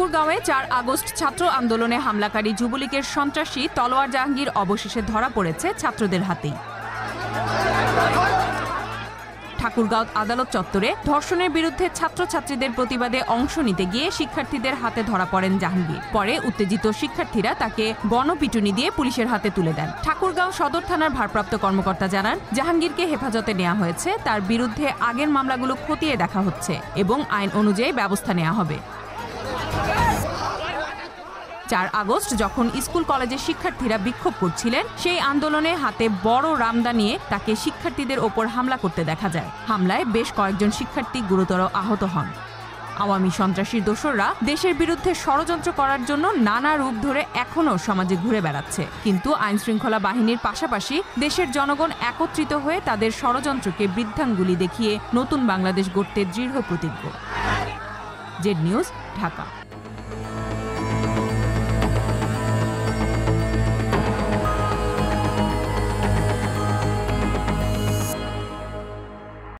ঠাকুরগাঁওয়ে ৪ August ছাত্র আন্দোলনে হামলাকারী যুবলীগের সন্ত্রাসী তলোয়ার জাহাঙ্গীর অবশেষে ধরা পড়েছে ছাত্রদের হাতেই। ঠাকুরগাঁও আদালত চত্বরে ধর্ষণের বিরুদ্ধে ছাত্রছাত্রীদের প্রতিবাদে অংশ নিতে গিয়ে শিক্ষার্থীদের হাতে ধরা পড়েন জাহাঙ্গীর। পরে উত্তেজিত শিক্ষার্থীরা তাকে গণপিটুনি দিয়ে পুলিশের হাতে তুলে দেন। ঠাকুরগাঁও সদর থানার ভারপ্রাপ্ত কর্মকর্তা জানান, জাহাঙ্গীরকে হেফাজতে নেওয়া হয়েছে, তার বিরুদ্ধে আগের মামলাগুলো খতিয়ে দেখা হচ্ছে এবং আইন অনুযায়ী ব্যবস্থা নেওয়া হবে। ৪ আগস্ট যখন স্কুল কলেজের শিক্ষার্থীরা বিক্ষোভ করছিলেন, সেই আন্দোলনে হাতে বড় রামদা নিয়ে তাকে শিক্ষার্থীদের ওপর হামলা করতে দেখা যায়। হামলায় বেশ কয়েকজন শিক্ষার্থী গুরুতর আহত হন। আওয়ামী সন্ত্রাসীর দোসররা দেশের বিরুদ্ধে ষড়যন্ত্র করার জন্য নানা রূপ ধরে এখনও সমাজে ঘুরে বেড়াচ্ছে, কিন্তু আইনশৃঙ্খলা বাহিনীর পাশাপাশি দেশের জনগণ একত্রিত হয়ে তাদের ষড়যন্ত্রকে বৃদ্ধাঙ্গুলি দেখিয়ে নতুন বাংলাদেশ গড়তে দৃঢ় প্রতিজ্ঞ। Z news, Dhaka.